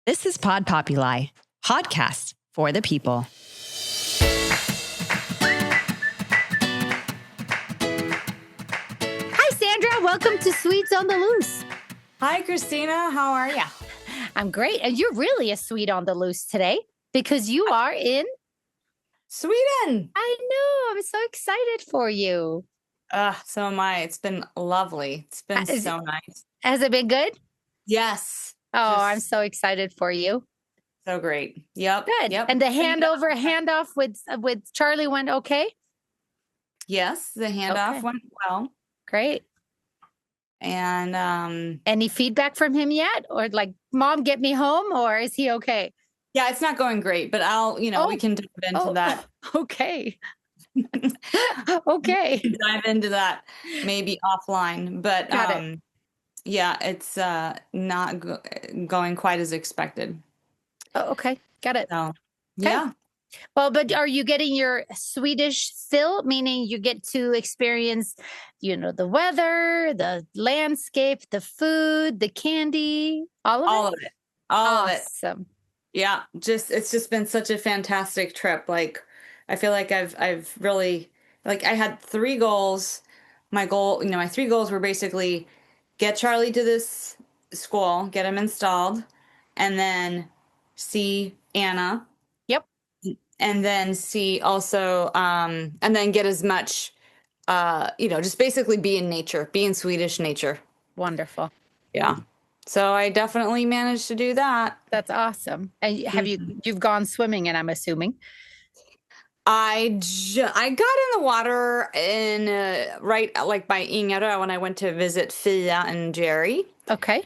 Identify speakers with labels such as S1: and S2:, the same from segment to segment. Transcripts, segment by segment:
S1: This is Pod Populi, podcast for the people.
S2: Hi, Sandra. Welcome to Swedes on the Loose.
S3: Hi, Christina. How are you?
S2: I'm great. And you're really a Swede on the loose today because you are in
S3: Sweden.
S2: I know. I'm so excited for you.
S3: So am I. It's been lovely. It's been so nice.
S2: Has it been good?
S3: Yes.
S2: Oh, I'm so excited for you.
S3: So great. Yep.
S2: Good.
S3: Yep.
S2: And the handoff with Charlie went okay?
S3: Yes, the handoff went well.
S2: Great.
S3: And
S2: any feedback from him yet? Or like, Mom, get me home? Or is he okay?
S3: Yeah, it's not going great, but we can dive into that.
S2: Okay. Okay.
S3: Dive into that maybe offline. But
S2: Got it.
S3: Yeah, it's not going quite as expected.
S2: Oh, okay. Got it.
S3: So,
S2: okay.
S3: Yeah.
S2: Well, but are you getting your Swedish fill? Meaning you get to experience, the weather, the landscape, the food, the candy, all of it?
S3: All of it.
S2: Awesome.
S3: Yeah. It's just been such a fantastic trip. Like, I feel like I've really, like, I had 3 goals. My 3 goals were basically get Charlie to this school, get him installed, and then see Anna.
S2: Yep.
S3: And then see also, and then get as much, just basically be in nature, be in Swedish nature.
S2: Wonderful.
S3: Yeah. So I definitely managed to do that.
S2: That's awesome. And you've gone swimming, and I'm assuming.
S3: I got in the water right like by Ingarö when I went to visit Fia and Jerry.
S2: Okay.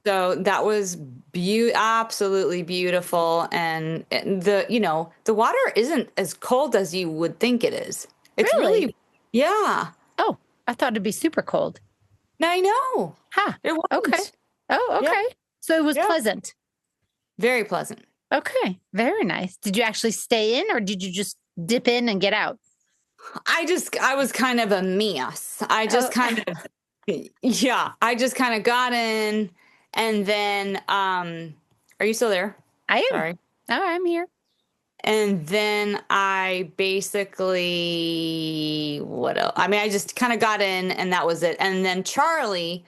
S3: So that was absolutely beautiful, and the water isn't as cold as you would think it is. It's really yeah.
S2: Oh, I thought it'd be super cold.
S3: I know.
S2: Huh.
S3: It wasn't.
S2: Okay. Oh, okay. Yeah. So it was pleasant.
S3: Very pleasant.
S2: Okay. Very nice. Did you actually stay in, or did you just dip in and get out?
S3: I was kind of a mess. I just kind of got in, and then are you still there?
S2: I am.
S3: Sorry.
S2: Oh, I'm here.
S3: And then I basically what else? I mean, I just kind of got in, and that was it. And then Charlie,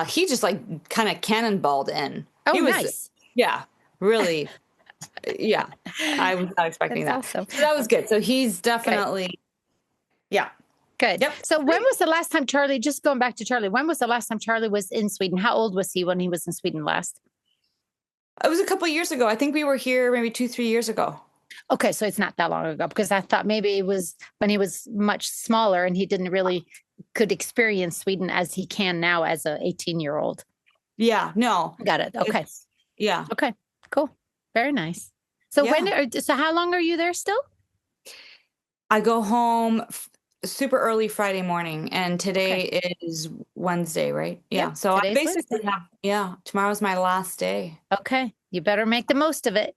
S3: he just like kind of cannonballed in.
S2: Oh,
S3: he was,
S2: nice.
S3: Yeah, really. Yeah, I was not expecting that.
S2: Awesome.
S3: So that was good. So he's definitely,
S2: Good.
S3: Yep.
S2: So when was the last time Charlie, just going back to Charlie, when was the last time Charlie was in Sweden? How old was he when he was in Sweden last?
S3: It was a couple of years ago. I think we were here maybe 2-3 years ago.
S2: Okay. So it's not that long ago, because I thought maybe it was when he was much smaller and he didn't really could experience Sweden as he can now as a 18-year-old.
S3: Yeah. No.
S2: Got it. Okay.
S3: Yeah.
S2: Okay. Cool. Very nice. So so how long are you there still?
S3: I go home super early Friday morning, and today is Wednesday, right? Yeah.
S2: Yep,
S3: so I basically tomorrow's my last day.
S2: Okay. You better make the most of it.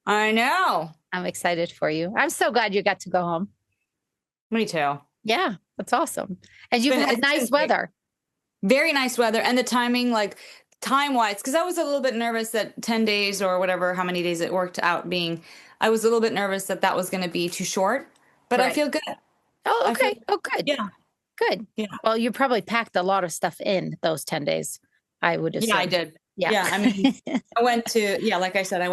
S3: I know.
S2: I'm excited for you. I'm so glad you got to go home.
S3: Me too.
S2: Yeah, that's awesome. And you've had nice weather.
S3: Very nice weather. And the timing, like time-wise, because I was a little bit nervous that 10 days or whatever, how many days it worked out being, I was a little bit nervous that was going to be too short, but I feel good.
S2: Oh, okay. Good.
S3: Yeah.
S2: Good.
S3: Yeah.
S2: Well, you probably packed a lot of stuff in those 10 days, I would assume.
S3: Yeah, I did.
S2: Yeah.
S3: I mean, I went to, like I said,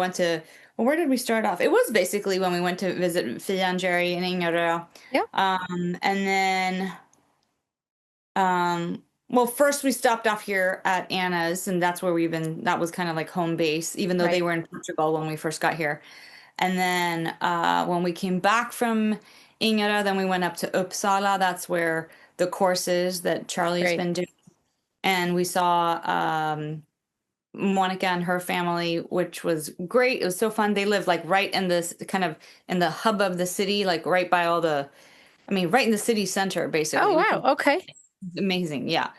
S3: where did we start off? It was basically when we went to visit Fia and Jerry in Ingarö.
S2: Yeah.
S3: And then, well, first we stopped off here at Anna's, and that's where that was kind of like home base, even though they were in Portugal when we first got here. And then when we came back from Ingarö, then we went up to Uppsala. That's where the course is that Charlie's been doing. And we saw Monica and her family, which was great. It was so fun. They live like right in this kind of in the hub of the city, like right by right in the city center, basically.
S2: Oh, wow. Okay.
S3: Amazing. Yeah.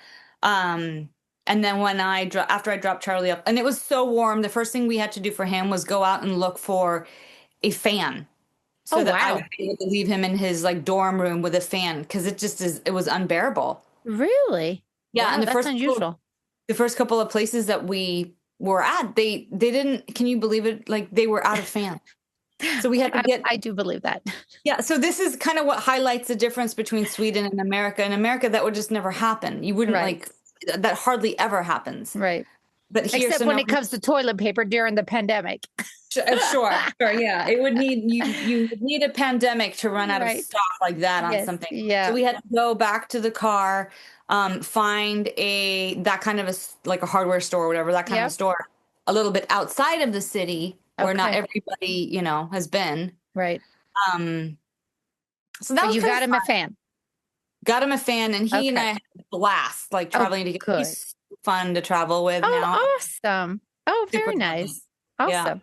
S3: And then when after I dropped Charlie up, and it was so warm, the first thing we had to do for him was go out and look for a fan. So that I would be able to leave him in his like dorm room with a fan, because it was unbearable.
S2: Really?
S3: Yeah.
S2: Wow,
S3: and
S2: that's unusual.
S3: The first couple of places that we were at, they didn't, can you believe it? Like they were out of fans. So we had to get.
S2: I do believe that.
S3: Yeah. So this is kind of what highlights the difference between Sweden and America. In America, that would just never happen. You wouldn't that hardly ever happens.
S2: Right.
S3: But here,
S2: except when it comes to toilet paper during the pandemic.
S3: Sure. Yeah. It would need, you would need a pandemic to run out of stock like that on something.
S2: Yeah.
S3: So we had to go back to the car, find that kind of like a hardware store or whatever, that kind of a store a little bit outside of the city where not everybody, has been.
S2: Right.
S3: So that was
S2: you got him a fan.
S3: Got him a fan, and he and I had a blast, like traveling together. He's fun to travel with now.
S2: Awesome. Oh, very nice. Awesome.
S3: Yeah.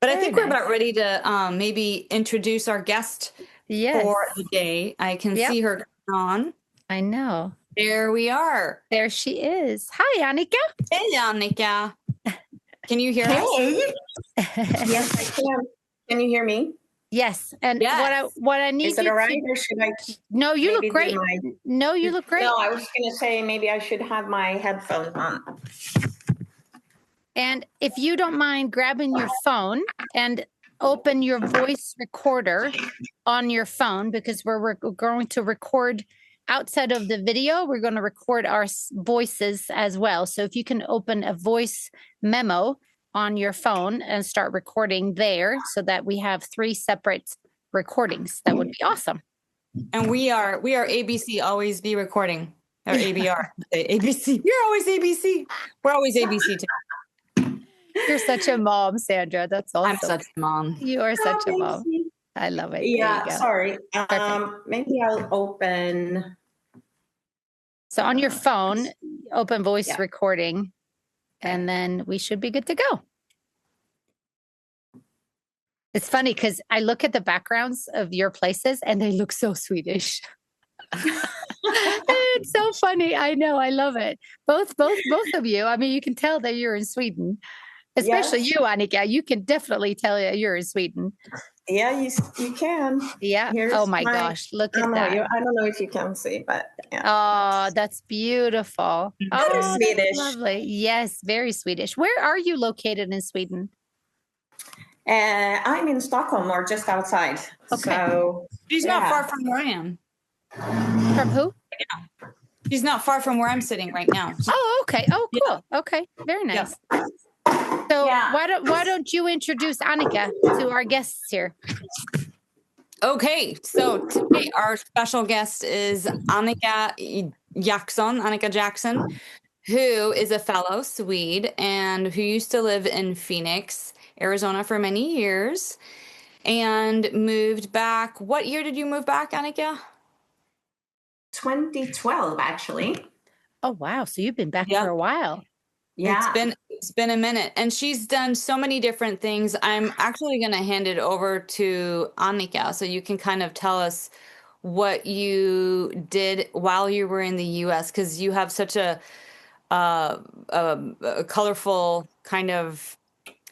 S3: But I think we're about ready to maybe introduce our guest for the day. I can see her on.
S2: I know.
S3: There we are.
S2: There she is. Hi, Annika.
S3: Hey, Annika. Can you hear us?
S4: Yes, I can. Can you hear me?
S2: Yes. And what I need
S4: is it all right, or should I?
S2: No, you look great. No, you look great.
S4: No, I was going to say maybe I should have my headphones on.
S2: And if you don't mind grabbing your phone and open your voice recorder on your phone, because we're going to record outside of the video, we're going to record our voices as well. So if you can open a voice memo on your phone and start recording there so that we have 3 separate recordings, that would be awesome.
S3: And we are ABC, always be recording, or ABR. ABC. You're always ABC. We're always ABC too.
S2: You're such a mom, Sandra. That's awesome.
S3: I'm such a mom.
S2: You are such a mom. I love it.
S4: Yeah, sorry. Maybe I'll open.
S2: So on your phone, open voice recording, and then we should be good to go. It's funny because I look at the backgrounds of your places and they look so Swedish. It's so funny. I know. I love it. Both of you. I mean, you can tell that you're in Sweden. Especially you, Annika. You can definitely tell that you're in Sweden.
S4: Yeah, you can.
S2: Yeah. Here's my gosh. Look at that.
S4: I don't know if you can see, but yeah.
S2: Oh, that's beautiful.
S4: Oh, Swedish.
S2: Lovely. Yes, very Swedish. Where are you located in Sweden?
S4: I'm in Stockholm, or just outside.
S2: Okay.
S4: So
S3: she's not far from where I am.
S2: From who?
S3: Yeah. She's not far from where I'm sitting right now.
S2: Oh, okay. Oh, cool. Yeah. Okay. Very nice. Yeah. So why don't you introduce Annika to our guests here?
S3: Okay, so today our special guest is Annika Jackson, who is a fellow Swede and who used to live in Phoenix, Arizona for many years and moved back. What year did you move back, Annika?
S4: 2012, actually.
S2: Oh, wow. So you've been back for a while.
S4: Yeah.
S3: It's been a minute, and she's done so many different things. I'm actually going to hand it over to Annika so you can kind of tell us what you did while you were in the U.S. because you have such a colorful kind of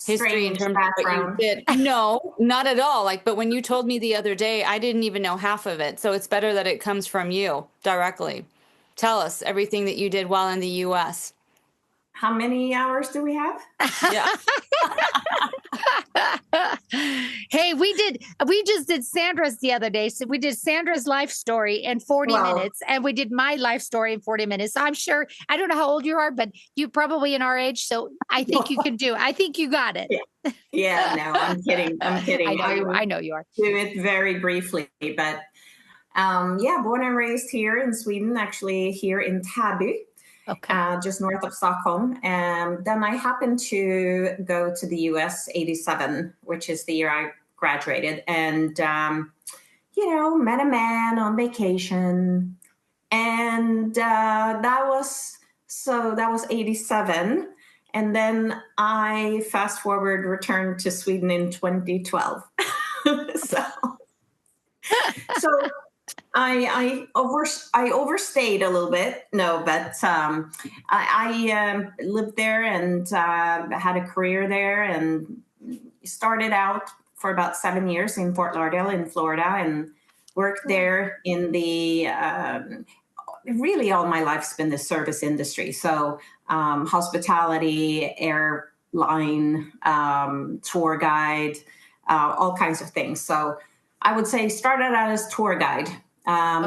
S3: history in terms of what you did. No, not at all. But when you told me the other day, I didn't even know half of it. So it's better that it comes from you directly. Tell us everything that you did while in the U.S.
S4: How many hours do we have?
S3: Yeah.
S2: Hey, we just did Sandra's the other day. So we did Sandra's life story in 40 minutes, and we did my life story in 40 minutes. So I'm sure, I don't know how old you are, but you're probably in our age. So I think you can do it. I think you got it.
S4: Yeah, no, I'm kidding.
S2: I know you are.
S4: Do it very briefly, but born and raised here in Sweden, actually here in Täby.
S2: Okay.
S4: Just north of Stockholm. And then I happened to go to the US 87, which is the year I graduated. And, met a man on vacation. And that was 87. And then I fast forward returned to Sweden in 2012. So I overstayed a little bit. No, but I lived there and had a career there and started out for about 7 years in Fort Lauderdale in Florida and worked there in the really all my life's been the service industry. So hospitality, line, tour guide, all kinds of things. So I would say started out as tour guide.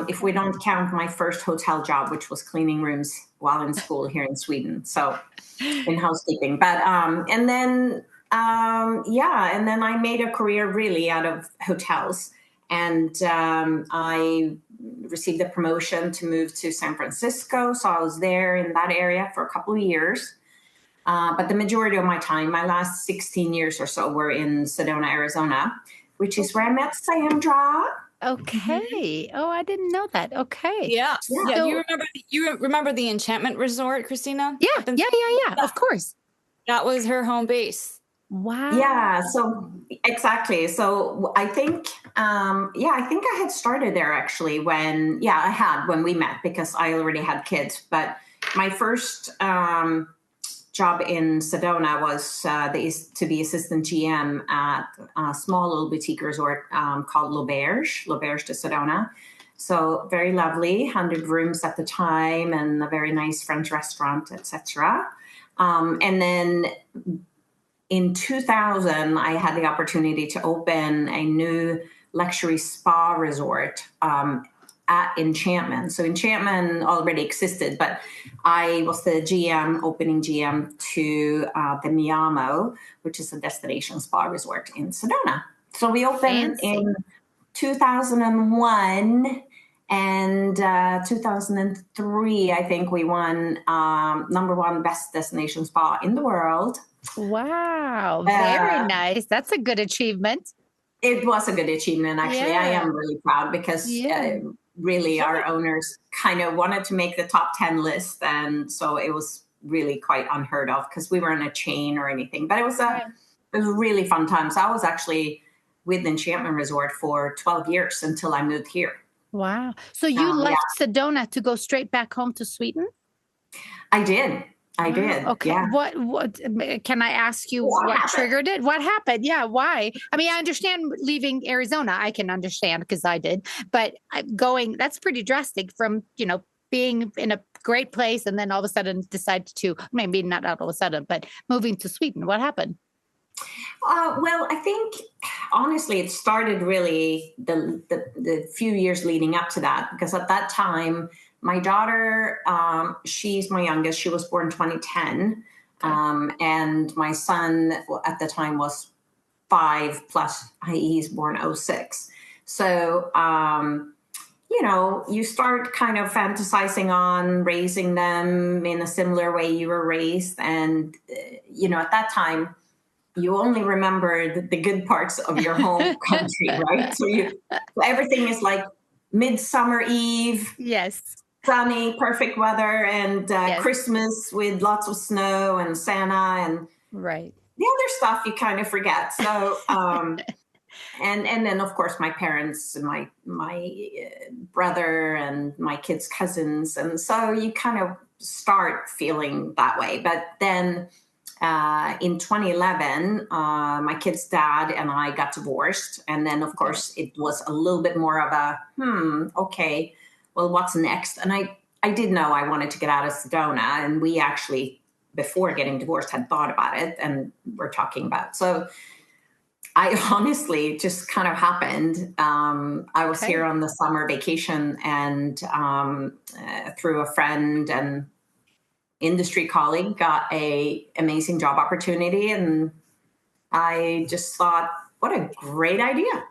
S4: If we don't count my first hotel job, which was cleaning rooms while in school here in Sweden. So in housekeeping, but, and then I made a career really out of hotels. And I received a promotion to move to San Francisco. So I was there in that area for a couple of years. But the majority of my time, my last 16 years or so, were in Sedona, Arizona, which is where I met Sandra.
S2: Okay. Oh, I didn't know that. Okay.
S3: Yeah.
S2: So,
S3: You remember the Enchantment Resort, Christina?
S2: Yeah. Of course.
S3: That was her home base.
S2: Wow.
S4: Yeah. So exactly. So I think I had started there actually when we met, because I already had kids. But my first job in Sedona was to be assistant GM at a small little boutique resort called L'Auberge de Sedona. So very lovely, 100 rooms at the time, and a very nice French restaurant, etc. And then in 2000, I had the opportunity to open a new luxury spa resort at Enchantment. So Enchantment already existed, but I was the opening GM to the Miamo, which is a destination spa resort in Sedona. So we opened in 2001, and 2003, I think we won #1 best destination spa in the world.
S2: Wow. Very nice. That's a good achievement.
S4: It was a good achievement, actually.
S2: Yeah.
S4: I am really proud, because really our owners kind of wanted to make the top 10 list. And so it was really quite unheard of, because we weren't a chain or anything. But it was a really fun time. So I was actually with Enchantment Resort for 12 years until I moved here.
S2: Wow. So you left Sedona to go straight back home to Sweden?
S4: I did.
S2: Okay.
S4: Yeah.
S2: What can I ask you? What triggered it? What happened? Yeah. Why? I mean, I understand leaving Arizona. I can understand, because I did. But that's pretty drastic from, being in a great place and then all of a sudden decide to, maybe not all of a sudden, but moving to Sweden. What happened?
S4: Well, I think honestly, it started really the few years leading up to that, because at that time, my daughter, she's my youngest. She was born 2010. Okay. And my son at the time was 5 plus. He's born 06. So, you start kind of fantasizing on raising them in a similar way you were raised. And, at that time, you only remembered the good parts of your home country, right? So everything is like Midsummer Eve.
S2: Yes.
S4: Sunny, perfect weather, and Christmas with lots of snow and Santa, and
S2: right.
S4: The other stuff you kind of forget. So, and then of course my parents, and my brother, and my kids' cousins, and so you kind of start feeling that way. But then in 2011, my kid's dad and I got divorced, and then of course it was a little bit more of a okay. Well, what's next? And I did know I wanted to get out of Sedona. And we actually, before getting divorced, had thought about it, and we're talking about. So I honestly just kind of happened. I was here on the summer vacation, and through a friend and industry colleague, got a amazing job opportunity. And I just thought, what a great idea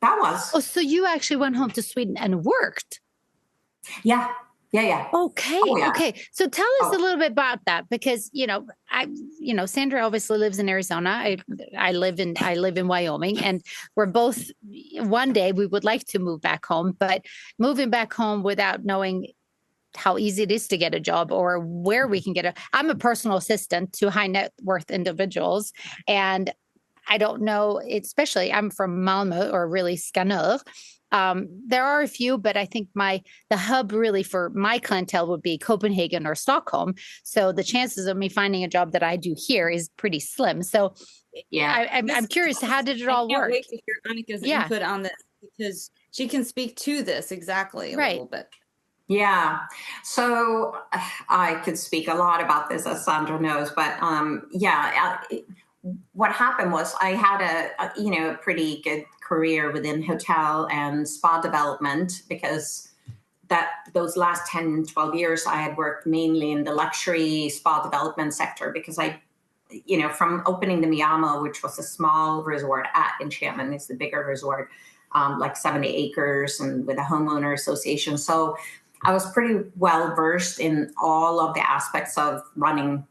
S4: that was.
S2: Oh, so you actually went home to Sweden and worked?
S4: Yeah.
S2: Okay.
S4: Oh, yeah.
S2: Okay. So tell us a little bit about that, because, Sandra obviously lives in Arizona. I live in Wyoming, and we're both, one day we would like to move back home, but moving back home without knowing how easy it is to get a job or where we can get I'm a personal assistant to high net worth individuals. And I don't know, especially I'm from Malmö, or really Skanör. There are a few, but I think the hub really for my clientele would be Copenhagen or Stockholm. So the chances of me finding a job that I do here is pretty slim. So I'm curious, how did it all work?
S3: I can't wait to hear Annika's input on this, because she can speak to this exactly a little bit.
S4: Yeah. So I could speak a lot about this, as Sandra knows, but what happened was I had a pretty good career within hotel and spa development, because those last 10, 12 years I had worked mainly in the luxury spa development sector, because from opening the Miyamo, which was a small resort at Enchantment, it's the bigger resort, like 70 acres and with a homeowner association. So I was pretty well versed in all of the aspects of running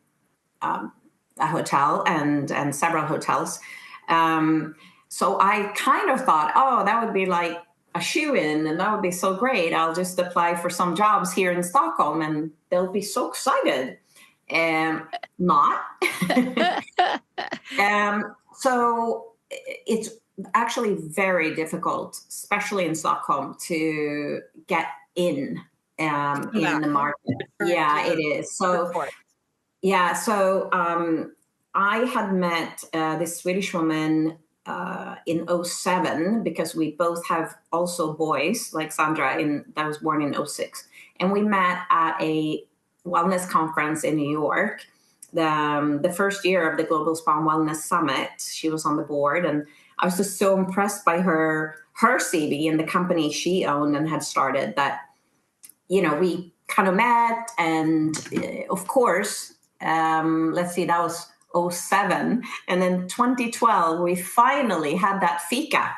S4: a hotel and several hotels. So I kind of thought, oh, that would be like a shoe-in, and that would be so great. I'll just apply for some jobs here in Stockholm and they'll be so excited. Not. So it's actually very difficult, especially in Stockholm, to get in the market. Yeah, it is. So I had met this Swedish woman in '07, because we both have also boys, like Sandra, that was born in '06. And we met at a wellness conference in New York, the first year of the Global Spa and Wellness Summit. She was on the board, and I was just so impressed by her CV and the company she owned and had started, that, we kind of met. And of course, let's see, that was '07. And then 2012, we finally had that fika.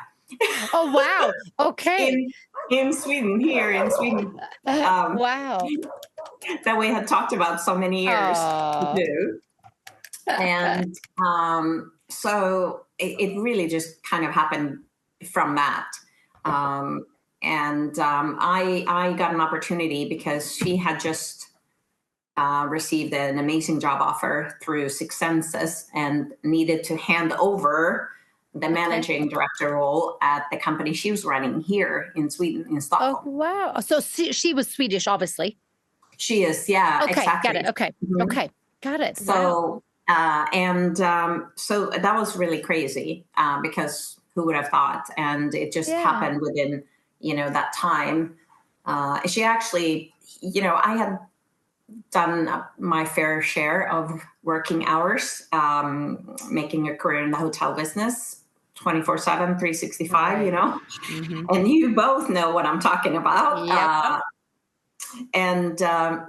S2: Oh, wow. Okay.
S4: in Sweden, here in Sweden.
S2: Wow.
S4: That we had talked about so many years to do. And so it really just kind of happened from that. I got an opportunity because she had just received an amazing job offer through Six Senses and needed to hand over the managing director role at the company she was running here in Sweden, in Stockholm.
S2: Oh, wow. So she was Swedish, obviously.
S4: She is, yeah.
S2: Okay,
S4: exactly.
S2: got it. Okay, okay, got it.
S4: So, wow. So that was really crazy, because who would have thought? And it just happened within, that time. She actually, I had done my fair share of working hours, making a career in the hotel business, 24/7, 365,
S2: Mm-hmm.
S4: and you both know what I'm talking about.
S2: Yep.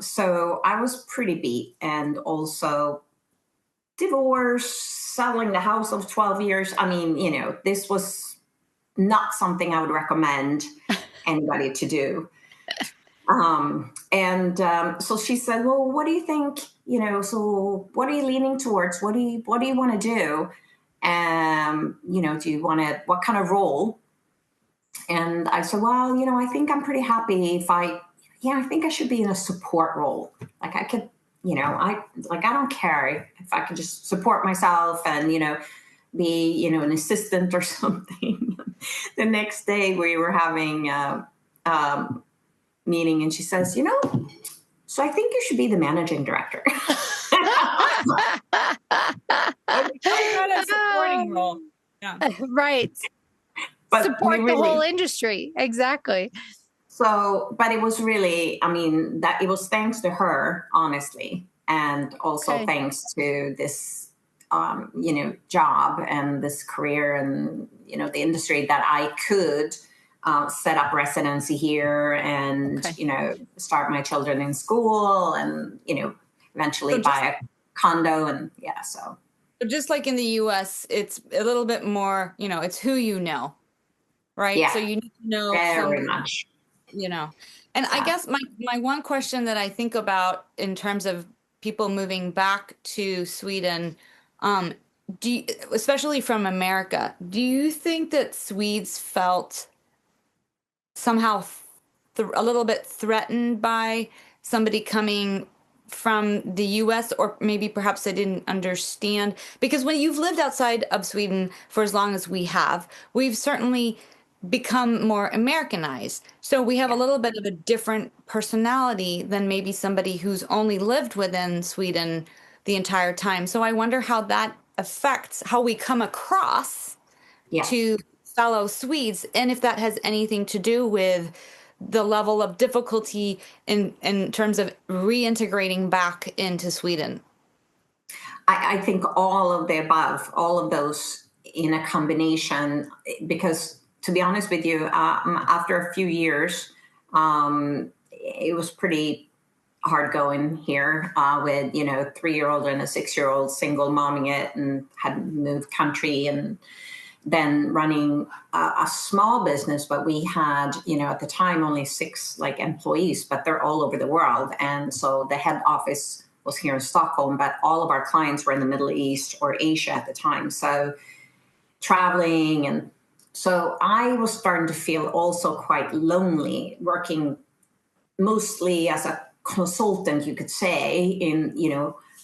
S4: So I was pretty beat, and also divorced, selling the house of 12 years. I mean, this was not something I would recommend anybody to do. So she said, well, what do you think, so what are you leaning towards? What do you want to do? Do you want to, what kind of role? And I said, well, I think I'm pretty happy if I think I should be in a support role. Like I could, I don't care if I could just support myself and, be, an assistant or something. The next day we were having meeting, and she says, so I think you should be the managing director.
S3: Not a supporting role. Yeah.
S2: Right.
S4: But
S2: support the whole industry. Exactly.
S4: So, but it was really, that it was thanks to her, honestly, and also thanks to this, job and this career and, the industry, that I could set up residency here and, start my children in school and, eventually buy a condo. And so.
S3: Just like in the US, it's a little bit more, it's who you know, right?
S4: Yeah.
S3: So you need to know
S4: very much.
S3: And I guess my one question that I think about in terms of people moving back to Sweden, especially from America, do you think that Swedes felt somehow a little bit threatened by somebody coming from the US, or maybe perhaps they didn't understand? Because when you've lived outside of Sweden for as long as we have, we've certainly become more Americanized. So we have a little bit of a different personality than maybe somebody who's only lived within Sweden the entire time. So I wonder how that affects how we come across to fellow Swedes, and if that has anything to do with the level of difficulty in terms of reintegrating back into Sweden?
S4: I think all of the above, all of those in a combination, because to be honest with you, after a few years, it was pretty hard going here with, 3-year-old and a 6-year-old single momming it, and had moved country, and then running a small business. But we had, at the time only 6 employees, but they're all over the world. And so the head office was here in Stockholm, but all of our clients were in the Middle East or Asia at the time. So traveling. And so I was starting to feel also quite lonely, working mostly as a consultant, you could say,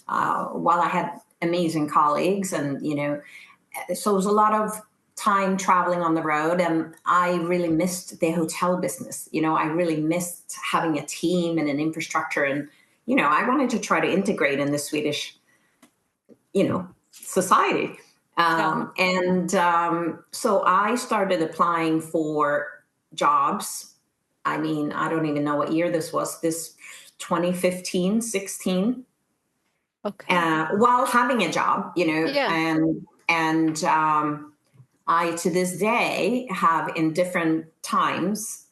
S4: while I had amazing colleagues. And, so it was a lot of time traveling on the road, and I really missed the hotel business. I really missed having a team and an infrastructure, and I wanted to try to integrate in the Swedish, society. So I started applying for jobs. I mean, I don't even know what year this was. This 2015, 16.
S2: Okay.
S4: While having a job,
S2: Yeah.
S4: and I, to this day, have in different times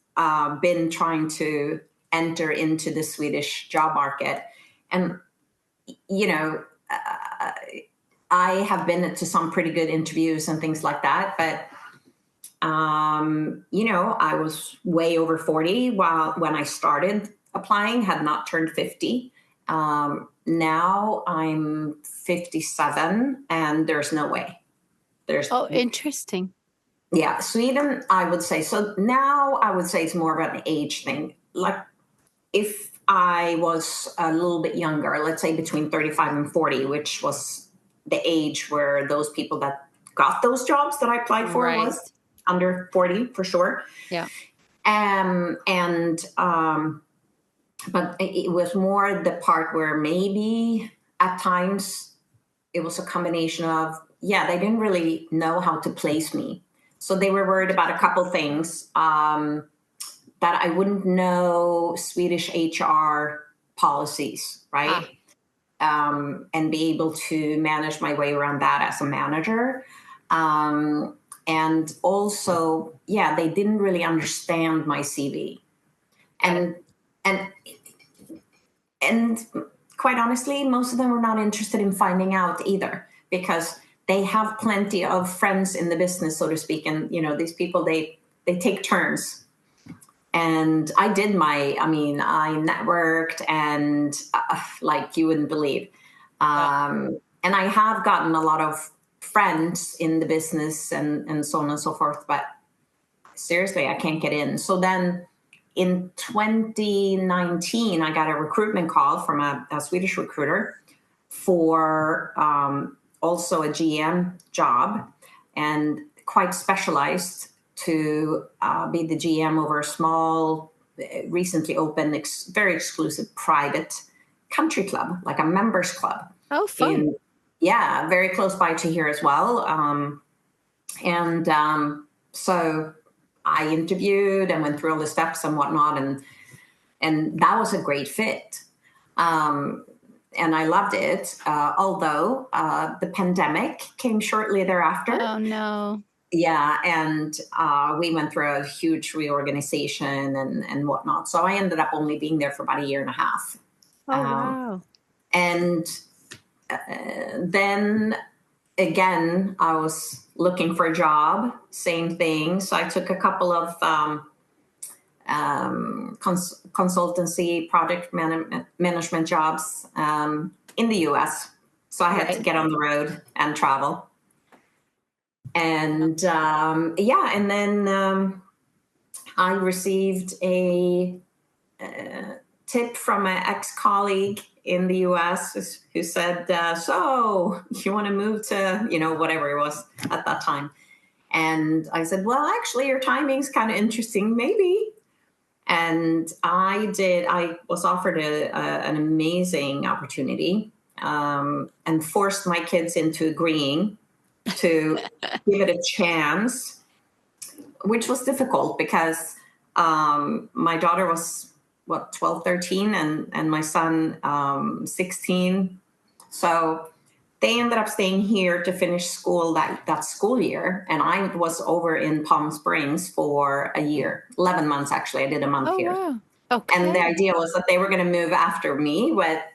S4: been trying to enter into the Swedish job market. And, I have been to some pretty good interviews and things like that. But, I was way over 40 when I started applying, had not turned 50. Now I'm 57, and there's no way.
S2: Interesting.
S4: Yeah, Sweden, I would say. So now I would say it's more of an age thing. Like if I was a little bit younger, let's say between 35 and 40, which was the age where those people that got those jobs that I applied for was under 40 for sure.
S2: Yeah.
S4: But it was more the part where maybe at times it was a combination of, they didn't really know how to place me. So they were worried about a couple things, that I wouldn't know Swedish HR policies, right? And be able to manage my way around that as a manager. And also, they didn't really understand my CV. And quite honestly, most of them were not interested in finding out either, because they have plenty of friends in the business, so to speak. And, these people, they take turns. And I did I networked, and like you wouldn't believe. And I have gotten a lot of friends in the business and so on and so forth. But seriously, I can't get in. So then in 2019, I got a recruitment call from a Swedish recruiter for also a GM job, and quite specialized, to be the GM over a small, recently opened, very exclusive private country club, like a members club.
S2: Oh, fun.
S4: Very close by to here as well. So I interviewed and went through all the steps and whatnot, and that was a great fit. And I loved it, although the pandemic came shortly thereafter.
S2: Oh, no.
S4: Yeah, and we went through a huge reorganization and whatnot. So I ended up only being there for about 1.5 years.
S2: Oh, wow.
S4: And then again, I was looking for a job, same thing. So I took a couple of consultancy, project management jobs in the US. So I had to get on the road and travel. And and then I received a tip from an ex-colleague in the US who said, so you want to move to, whatever it was at that time. And I said, well, actually, your timing's kind of interesting, maybe. And I was offered an amazing opportunity, and forced my kids into agreeing to give it a chance, which was difficult because My daughter was 12, 13, and my son 16. So they ended up staying here to finish school that school year. And I was over in Palm Springs for a year, 11 months, actually. I did a month here.
S2: Wow. Okay.
S4: And the idea was that they were going to move after me. But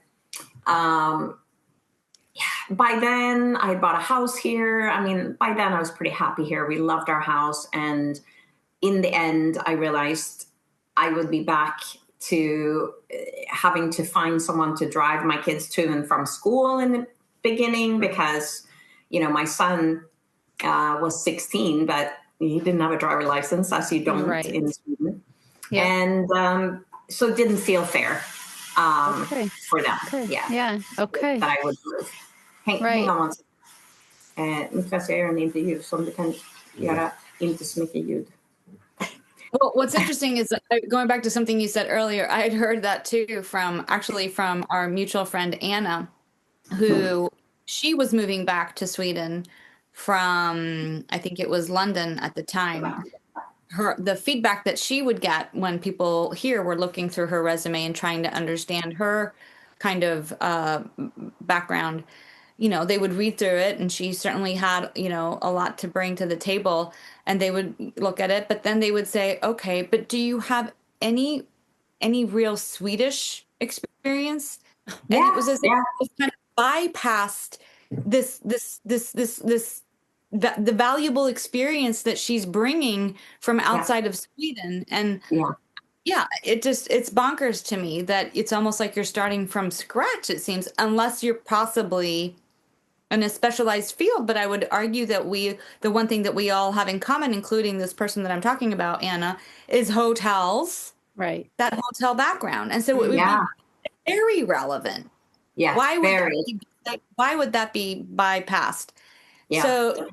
S4: by then, I bought a house here. I mean, by then I was pretty happy here. We loved our house. And in the end, I realized I would be back to having to find someone to drive my kids to and from school in the beginning, because, my son was 16, but he didn't have a driver license, as you don't in Sweden. Yeah. And so it didn't feel fair for them.
S2: Okay.
S4: Yeah.
S2: Yeah. Okay.
S4: That I would move. Hang on one second. Niklas, jag gör en intervju som du kan göra inte så mycket ljud.
S3: Well, what's interesting is going back to something you said earlier, I had heard that too from our mutual friend, Anna, who she was moving back to Sweden from, I think it was London at the time. The feedback that she would get when people here were looking through her resume and trying to understand her kind of background, they would read through it, and she certainly had, a lot to bring to the table, and they would look at it, but then they would say, okay, but do you have any real Swedish experience? And it was as if it kind of bypassed the valuable experience that she's bringing from outside of Sweden. And it's bonkers to me that it's almost like you're starting from scratch, it seems, unless you're possibly in a specialized field. But I would argue that the one thing that we all have in common, including this person that I'm talking about, Anna, is hotels. Right. That hotel background. And so it would be very relevant. Yeah. Why would that be bypassed?
S4: Yeah. So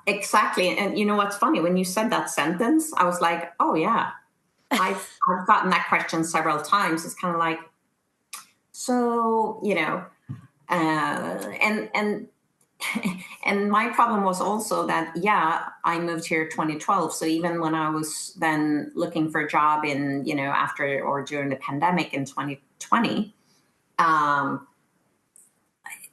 S4: exactly. And you know what's funny? When you said that sentence, I was like, oh yeah, I've gotten that question several times. It's kind of like, so, and my problem was also that, I moved here 2012. So even when I was then looking for a job in, after or during the pandemic in 2020,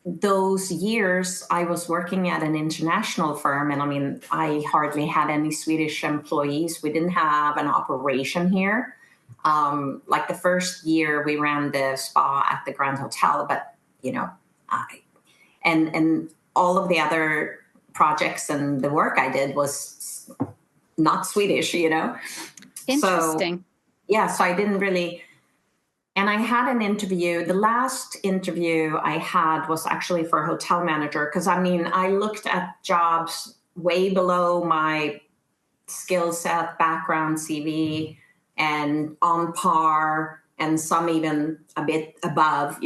S4: those years I was working at an international firm, and I mean, I hardly had any Swedish employees. We didn't have an operation here. Like the first year we ran the spa at the Grand Hotel, but and all of the other projects and the work I did was not Swedish,
S2: Interesting.
S4: So I didn't really. And I had an interview. The last interview I had was actually for a hotel manager, because I looked at jobs way below my skill set, background, CV, and on par, and some even a bit above.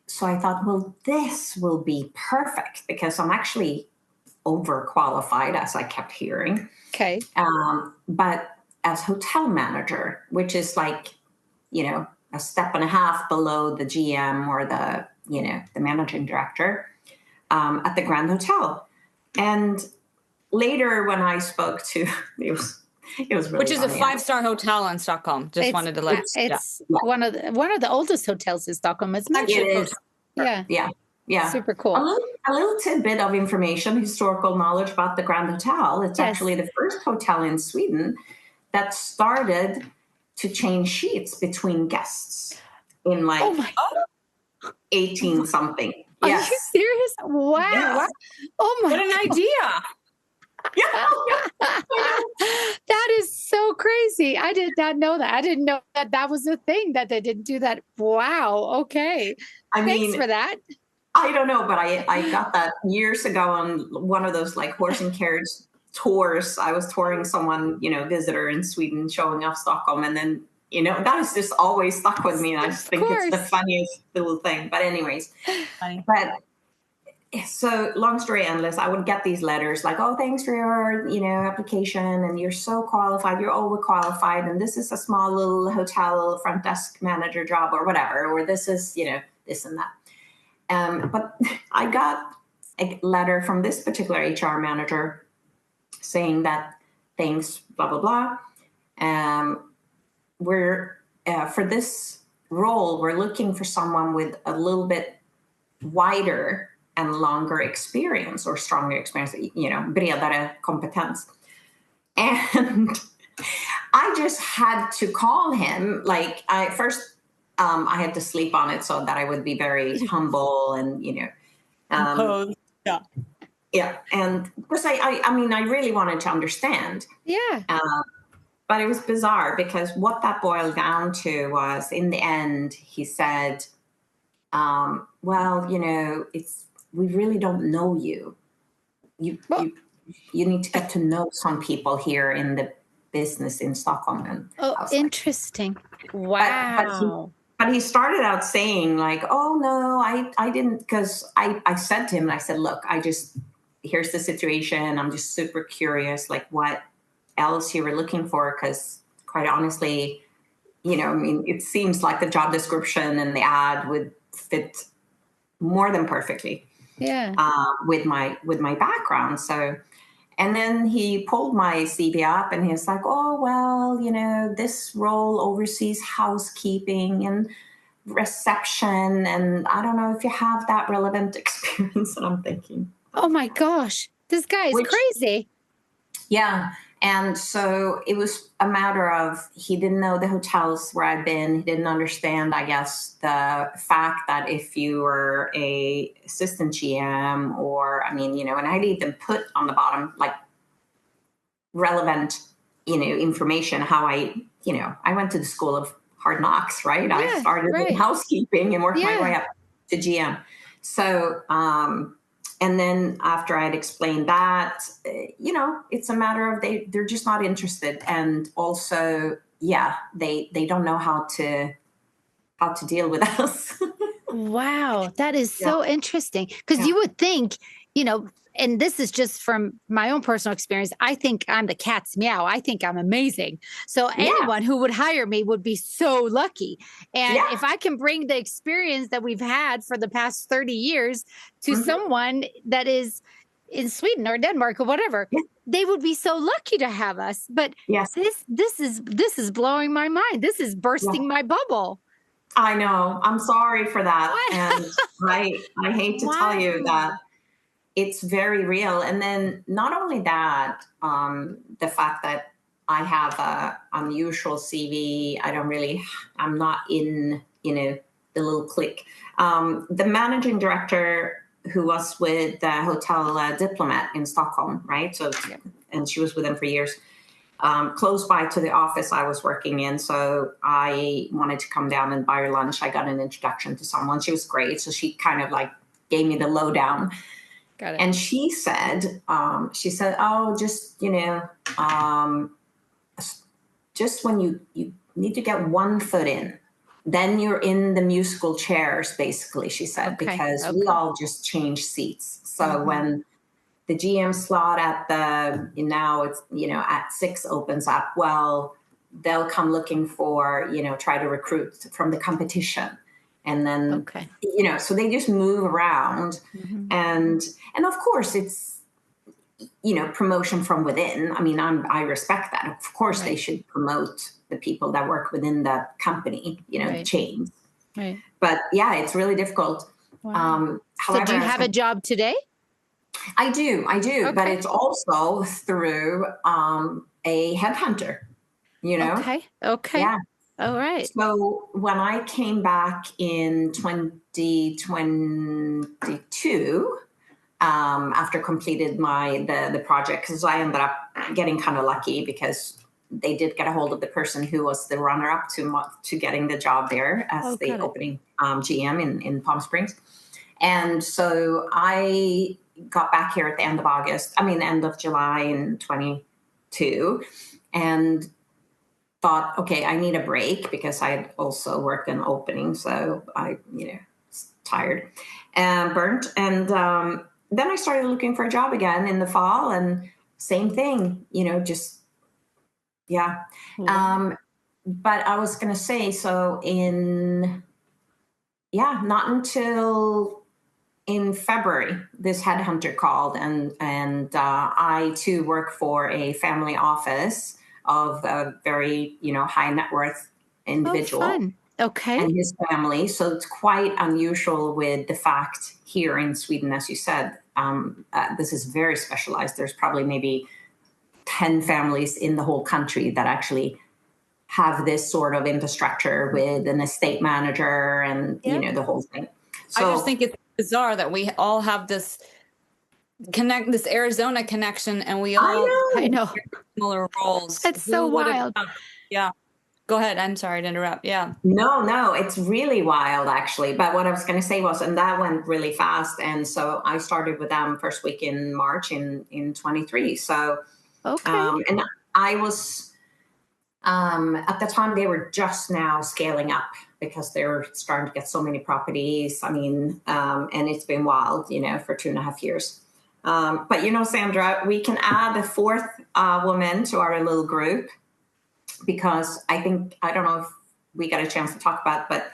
S4: So I thought, well, this will be perfect because I'm actually overqualified, as I kept hearing.
S2: Okay.
S4: But as hotel manager, which is like, a step and a half below the GM or the managing director at the Grand Hotel. And later when I spoke to, it was really
S3: which is funny. A 5-star hotel in Stockholm. Wanted to let
S2: it's one of the oldest hotels in Stockholm. It's
S4: magic.
S2: Yeah. Super cool.
S4: A little tidbit of information, historical knowledge about the Grand Hotel. It's actually the first hotel in Sweden that started to change sheets between guests in 18 something.
S2: Are you serious? Wow.
S4: Yes.
S2: Oh my!
S3: What an idea.
S2: That is so crazy. I did not know that. I didn't know that was a thing, that they didn't do that. Wow. Okay. Thanks for that.
S4: I don't know, but I got that years ago on one of those like horse and carriage tours. I was touring someone, visitor in Sweden, showing off Stockholm. And then, that has just always stuck with me. And I just think it's the funniest little thing. But anyways, so long story endless, I would get these letters like, oh, thanks for your, application. And you're so qualified. You're overqualified. And this is a small little hotel front desk manager job or whatever. Or this is, this and that. But I got a letter from this particular HR manager saying that things, blah, blah, blah. For this role, we're looking for someone with a little bit wider and longer experience or stronger experience, bredare kompetens. And I just had to call him. Like I had to sleep on it so that I would be very humble and,
S3: Yeah.
S4: Yeah. And because I really wanted to understand.
S2: Yeah.
S4: But it was bizarre because what that boiled down to was, in the end, he said, well, we really don't know you. You need to get to know some people here in the business in Stockholm. And
S2: interesting. Wow.
S4: But he started out saying like, oh no, I didn't, because I said to him, I said, look, here's the situation. I'm just super curious, like what else you were looking for. Because quite honestly, it seems like the job description and the ad would fit more than perfectly.
S2: Yeah.
S4: With my background. So, and then he pulled my CV up and he was like, oh, well, this role oversees housekeeping and reception. And I don't know if you have that relevant experience. And I'm thinking,
S2: oh my gosh, this guy is crazy.
S4: Yeah. And so it was a matter of, he didn't know the hotels where I'd been. He didn't understand, I guess, the fact that if you were a assistant GM and I'd even put on the bottom, like relevant, information, how I went to the school of hard knocks, right?
S2: Yeah,
S4: I started in housekeeping and worked my way up to GM. So, and then after I'd explained that, it's a matter of they're just not interested. And also, they don't know how to deal with us.
S2: Wow. That is so interesting. Because you would think, and this is just from my own personal experience, I think I'm the cat's meow. I think I'm amazing. So anyone who would hire me would be so lucky. And if I can bring the experience that we've had for the past 30 years to someone that is in Sweden or Denmark or whatever, they would be so lucky to have us. But this is blowing my mind. This is bursting my bubble.
S4: I know. I'm sorry for that. And I hate to tell you that it's very real. And then not only that, the fact that I have a unusual CV, I'm not in, the little clique. The managing director who was with the Hotel Diplomat in Stockholm, right? So, and she was with them for years, close by to the office I was working in. So I wanted to come down and buy her lunch. I got an introduction to someone. She was great. So she kind of like gave me the lowdown.
S2: Got it.
S4: And she said, oh, just, just when you need to get one foot in, then you're in the musical chairs, basically, she said, because we all just change seats. So when the GM slot now it's, at 6 opens up, well, they'll come looking for, try to recruit from the competition. And then, so they just move around. And of course it's, promotion from within. I mean, I respect that. Of course they should promote the people that work within the company, the chain.
S2: Right.
S4: But it's really difficult.
S2: Wow.
S4: However,
S2: so do you have a job today?
S4: I do. But it's also through a headhunter,
S2: Okay.
S4: Yeah.
S2: All right.
S4: So when I came back in 2022, after completed the project, because I ended up getting kind of lucky because they did get a hold of the person who was the runner-up to getting the job there as the opening GM in Palm Springs. And so I got back here at the end of July in 22, and thought, okay, I need a break because I had also worked in opening. So I, tired and burnt. And then I started looking for a job again in the fall, and same thing, but I was going to say, so not until in February, this headhunter called, and I too work for a family office of a very, high net worth individual.
S2: Oh, fun. Okay.
S4: And his family. So it's quite unusual with the fact here in Sweden, as you said, this is very specialized. There's probably maybe 10 families in the whole country that actually have this sort of infrastructure with an estate manager and, the whole thing. So
S3: I just think it's bizarre that we all have this Arizona connection, and we all
S2: I know.
S3: similar roles.
S2: That's so wild.
S3: Yeah. Go ahead. I'm sorry to interrupt. Yeah.
S4: No, it's really wild, actually. But what I was going to say was, and that went really fast. And so I started with them first week in March in 23. So, and I was, at the time, they were just now scaling up because they were starting to get so many properties. I mean, and it's been wild, for 2.5 years. But, Sandra, we can add a fourth woman to our little group, because I don't know if we got a chance to talk about, but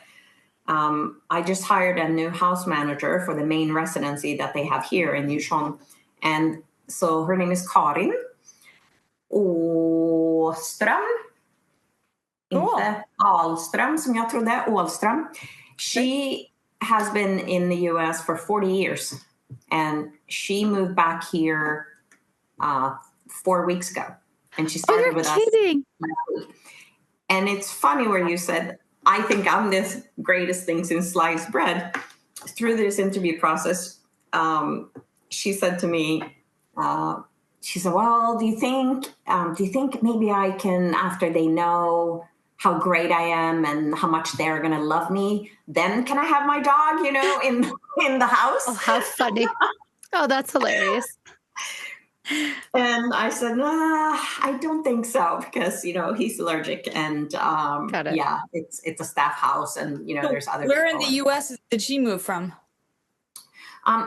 S4: I just hired a new house manager for the main residency that they have here in Djursholm. And so her name is Karin Åström. Inte Ahlström som jag trodde, Åhlström. She has been in the US for 40 years, and she moved back here 4 weeks ago. And she started with us. And it's funny where you said, I think I'm the greatest thing since sliced bread. Through this interview process, she said to me, she said, well, do you think maybe I can, after they know how great I am and how much they're going to love me, then can I have my dog, in the house?
S2: Oh, how funny. Oh, that's hilarious.
S4: And I said, I don't think so, because, he's allergic, and it's a staff house, and, there's other
S3: Where
S4: people.
S3: in the U.S. did she move from?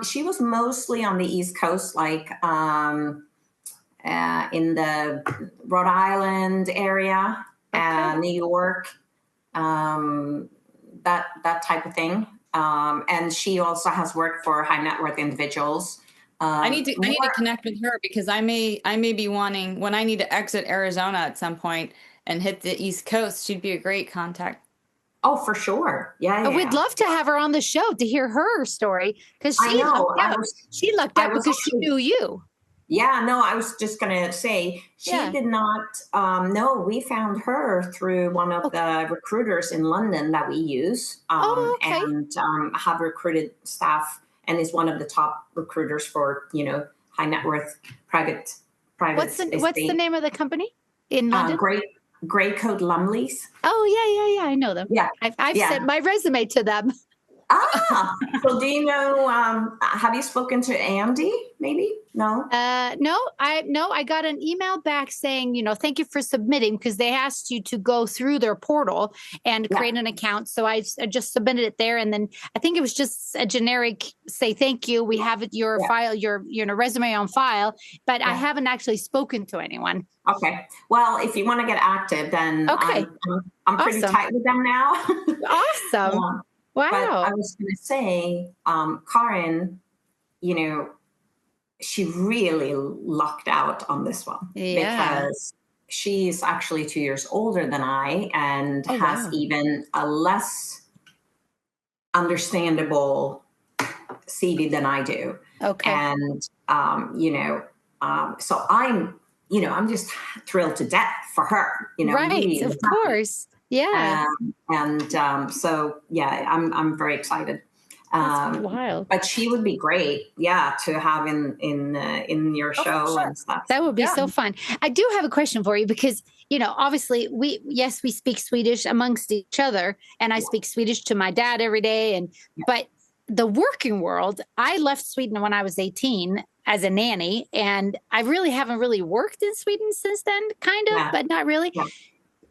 S4: She was mostly on the East Coast, like in the Rhode Island area, New York, that type of thing. And she also has worked for high net worth individuals.
S3: I need to connect with her, because I may be wanting, when I need to exit Arizona at some point and hit the East Coast, she'd be a great contact.
S4: Oh, for sure. Yeah.
S2: We'd love to have her on the show to hear her story, because she lucked out because she knew you.
S4: Yeah, no, I was just going to say, she did not know. We found her through one of the recruiters in London that we use, and have recruited staff, and is one of the top recruiters for, high net worth private.
S2: What's the name of the company in London?
S4: Grey Coat Lumleys.
S2: Oh, yeah. I know them.
S4: Yeah.
S2: I've sent my resume to them.
S4: So do you know, have you spoken to Andy, maybe? No?
S2: No, I got an email back saying, thank you for submitting, because they asked you to go through their portal and create an account. So I just submitted it there. And then I think it was just a generic say, thank you. We have your file, your resume on file, but I haven't actually spoken to anyone.
S4: Okay. Well, if you want to get active, then I'm pretty tight with them now.
S2: Awesome. Wow.
S4: But I was going to say, Karin, she really lucked out on this one, because she's actually 2 years older than I, and has even a less understandable CV than I do.
S2: Okay.
S4: And, so I'm just thrilled to death for her,
S2: right.
S4: Really
S2: of course. Yeah.
S4: So I'm very excited.
S2: That's wild.
S4: But she would be great, to have in your show
S3: sure.
S4: and stuff.
S2: That would be so fun. I do have a question for you, because obviously we speak Swedish amongst each other, and I speak Swedish to my dad every day. But the working world, I left Sweden when I was 18 as a nanny, and I really haven't worked in Sweden since then, kind of, but not really. Yeah.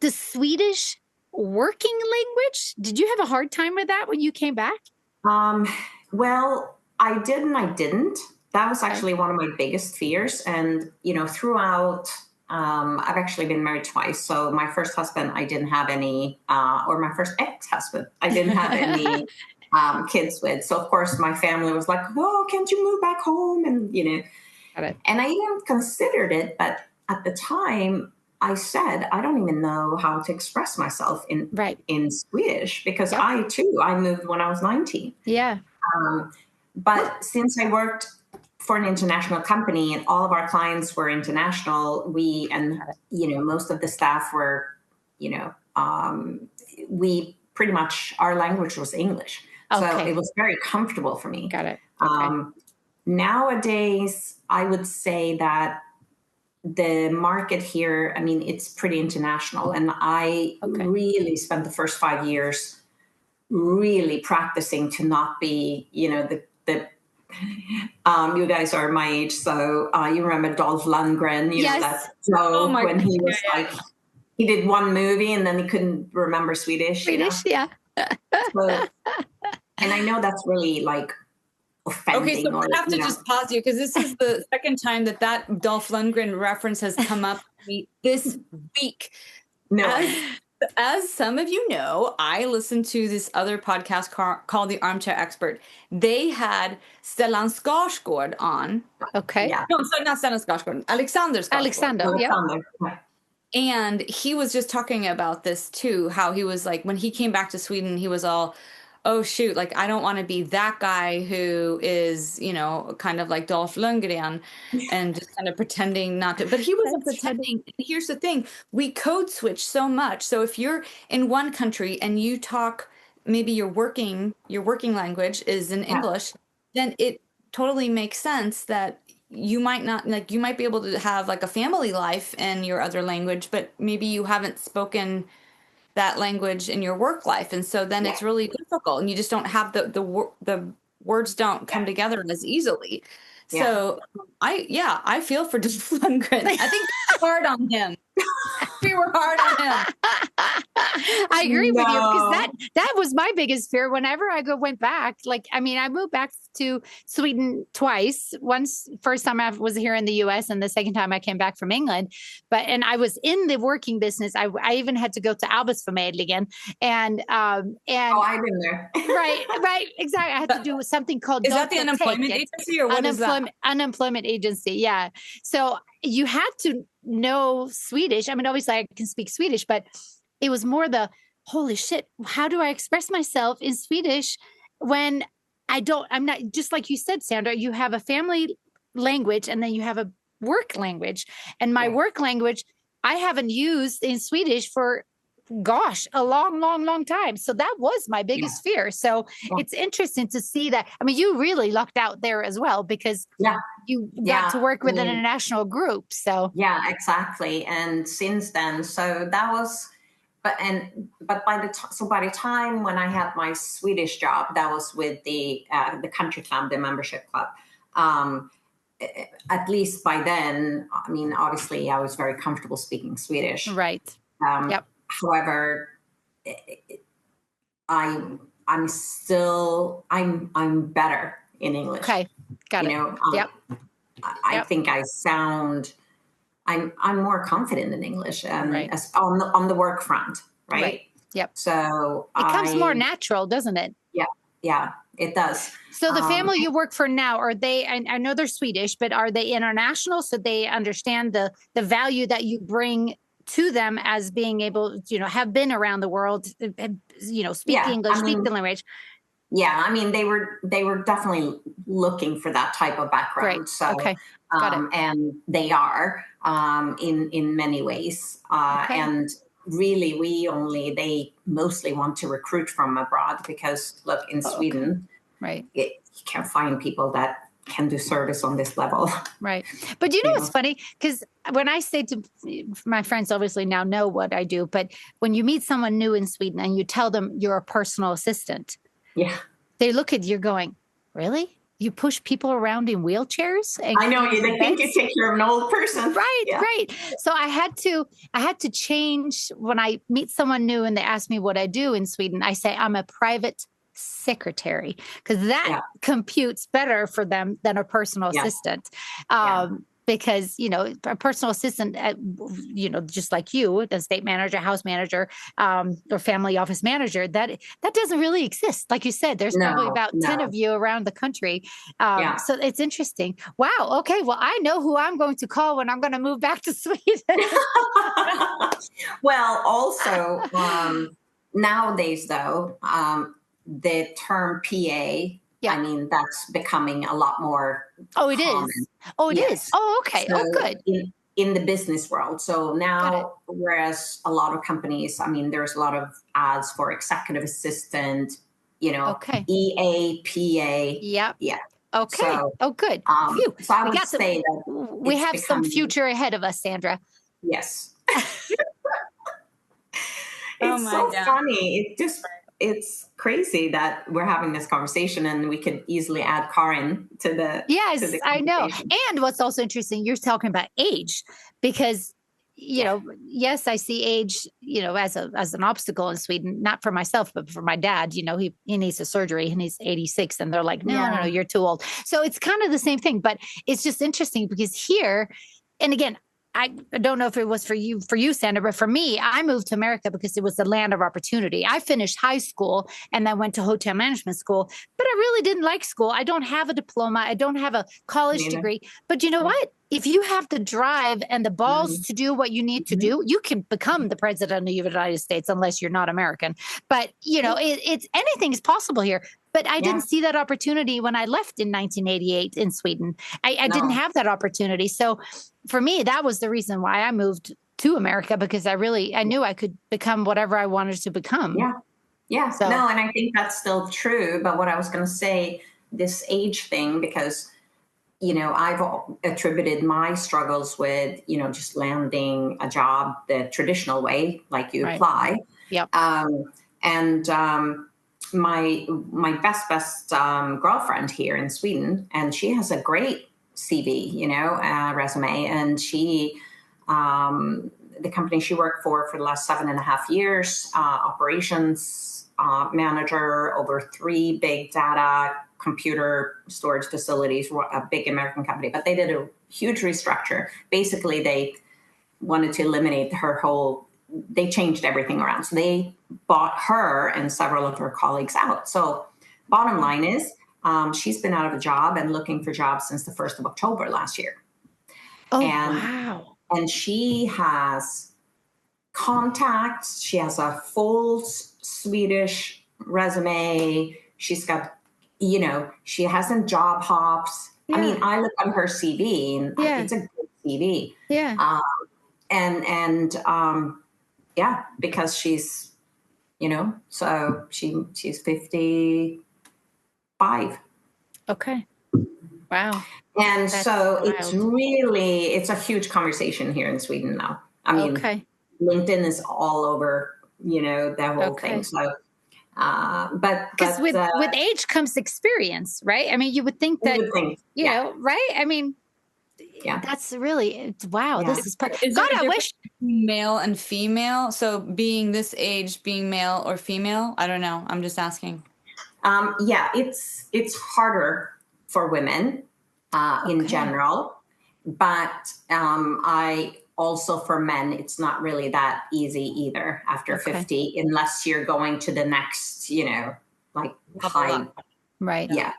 S2: The Swedish working language, did you have a hard time with that when you came back?
S4: Well, I did and I didn't. That was actually one of my biggest fears. And, throughout, I've actually been married twice. So my first husband, I didn't have any, or my first ex-husband, I didn't have any kids with. So of course my family was like, "Oh, can't you move back home?" And
S2: Got it.
S4: and I even considered it, but at the time I said I don't even know how to express myself in Swedish, because I moved when I was 19.
S2: Yeah.
S4: But since I worked for an international company and all of our clients were international, most of the staff were, we pretty much, our language was English. So it was very comfortable for me.
S2: Got it. Okay.
S4: Nowadays, I would say that the market here, I mean, it's pretty international. And I really spent the first 5 years really practicing to not be, you guys are my age, so you remember Dolph Lundgren, that joke when he was he did one movie and then he couldn't remember Swedish.
S2: Yeah.
S4: So, and I know that's really offending.
S3: Okay, so I have to just pause you, because this is the second time that Dolph Lundgren reference has come up this week.
S4: No.
S3: As some of you know, I listened to this other podcast called The Armchair Expert. They had Stellan Skarsgård on.
S2: Okay.
S3: Yeah. No, so not Stellan Skarsgård. Alexander Skarsgård.
S2: Alexander.
S4: Yeah.
S3: And he was just talking about this too, how he was like, when he came back to Sweden, he was all, oh shoot, I don't want to be that guy who is, kind of like Dolph Lundgren and just kind of pretending not to. But he wasn't pretending. Here's the thing. We code switch so much. So if you're in one country and you talk, maybe your working language is in English, then it totally makes sense that you might not, you might be able to have a family life in your other language, but maybe you haven't spoken that language in your work life. And so then it's really difficult, and you just don't have the words don't come together as easily. Yeah. So I feel for Dolph Lundgren. I think it's hard on him. We were hard on him.
S2: I agree with you, because that was my biggest fear whenever I went back. I moved back to Sweden twice. Once, first time I was here in the US, and the second time I came back from England. And I was in the working business. I even had to go to Arbetsförmedlingen. And
S4: I've been there.
S2: right, exactly. I had to do something called
S3: Is that the unemployment agency, or what is that?
S2: Unemployment agency, yeah. So you had to know Swedish. I mean, obviously I can speak Swedish, but it was more the holy shit, how do I express myself in Swedish when I'm not, just like you said, Sandra, you have a family language and then you have a work language. And my work language, I haven't used in Swedish for, a long time. So that was my biggest fear. So it's interesting to see that. I mean, you really lucked out there as well, because you got to work with an international group. So
S4: yeah, exactly. And since then, so that was, but by the time when I had my Swedish job, that was with the country club, the membership club. At least by then, I mean, obviously I was very comfortable speaking Swedish.
S2: Right.
S4: However, I'm better in English.
S2: Okay, got it.
S4: I think I sound. I'm more confident in English, as on the work front, right?
S2: Yep.
S4: So
S2: it comes more natural, doesn't it?
S4: Yeah, it does.
S2: So the family you work for now, are they? I know they're Swedish, but are they international? So they understand the value that you bring to them as being able, have been around the world, speak English, speak the language.
S4: Yeah, I mean, they were definitely looking for that type of background.
S2: Right.
S4: So,
S2: okay. Got it.
S4: And they are in many ways. And really, they mostly want to recruit from abroad, because look, in Sweden,
S2: right,
S4: you can't find people that can do service on this level.
S2: Right. But what's funny? Because when I say to my friends, obviously now know what I do, but when you meet someone new in Sweden and you tell them you're a personal assistant, they look at you going, really? You push people around in wheelchairs?
S4: I know, they think you take care of an old person.
S2: Right. So I had to change when I meet someone new and they ask me what I do in Sweden. I say I'm a private secretary, because that computes better for them than a personal assistant. because, a personal assistant, just like you, the state manager, house manager, or family office manager, that doesn't really exist. Like you said, there's probably about 10 of you around the country. So it's interesting. Wow. Okay. Well, I know who I'm going to call when I'm going to move back to Sweden.
S4: Well, also, nowadays, though, the term PA, I mean, that's becoming a lot more
S2: common.
S4: Is.
S2: Oh, it is. Oh, okay.
S4: So
S2: good.
S4: In the business world. So now, whereas a lot of companies, I mean, there's a lot of ads for executive assistant, EA, PA.
S2: Yep.
S4: Yeah.
S2: Okay. So, good.
S4: So I would say that
S2: we have some future ahead of us, Sandra.
S4: Yes. It's so funny. It's crazy that we're having this conversation and we could easily add Karin to the
S2: I know. And what's also interesting, you're talking about age, because yes, I see age, as an obstacle in Sweden, not for myself, but for my dad. He needs a surgery and he's 86 and they're like, no, you're too old. So it's kind of the same thing, but it's just interesting because here, and again, I don't know if it was for you, Sandra, but for me, I moved to America because it was the land of opportunity. I finished high school and then went to hotel management school, but I really didn't like school. I don't have a diploma. I don't have a college degree. But you know what? If you have the drive and the balls to do what you need to do, you can become the president of the United States, unless you're not American. But, it's anything is possible here. But I didn't see that opportunity when I left in 1988 in Sweden. I didn't have that opportunity. So for me, that was the reason why I moved to America, because I knew I could become whatever I wanted to become.
S4: Yeah. Yeah. So. No, and I think that's still true. But what I was going to say, this age thing, because, I've attributed my struggles with, just landing a job the traditional way, like you apply.
S2: Yep.
S4: My best girlfriend here in Sweden, and she has a great CV, resume, and she, the company she worked for the last 7.5 years, operations manager over 3 big data computer storage facilities, a big American company, but they did a huge restructure. Basically, they wanted to eliminate they changed everything around. So they bought her and several of her colleagues out. So bottom line is, she's been out of a job and looking for jobs since the 1st of October last year.
S2: Oh, wow.
S4: And she has contacts. She has a full Swedish resume. She's got, she hasn't job hops. Yeah. I mean, I look on her CV and it's a good CV.
S2: Yeah.
S4: Because she's, so she's 55.
S2: Okay. Wow.
S4: And so it's a huge conversation here in Sweden now. I mean, LinkedIn is all over, that whole thing. So,
S2: because with age comes experience, right? I mean, you would think that, right? I mean, that's really, wow. This is God, I wish
S3: male and female. So being this age, being male or female, I don't know. I'm just asking.
S4: It's harder for women in general, but I also for men, it's not really that easy either after 50, unless you're going to the next, high.
S2: Right.
S4: Yeah.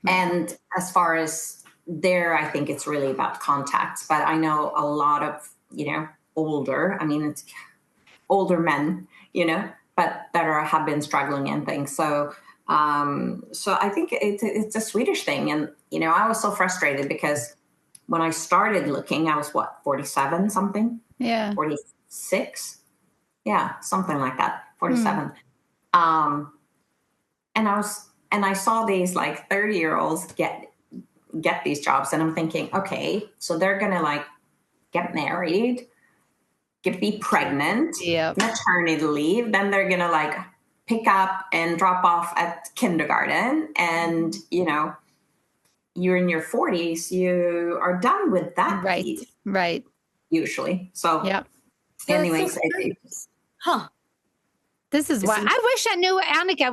S4: And as far as there, I think it's really about contacts, but I know a lot of, it's older men, but that have been struggling and things. So I think it's a Swedish thing. And, I was so frustrated because when I started looking, I was 47 something?
S2: Yeah.
S4: 46? Yeah, something like that. 47. And I saw these 30-year-olds get these jobs, and I'm thinking, okay, so they're going to get married, be pregnant, maternity leave, then they're going to pick up and drop off at kindergarten, and you're in your 40s, you are done with that piece,
S2: right,
S4: usually. So anyways,
S2: This is why I wish I knew Annika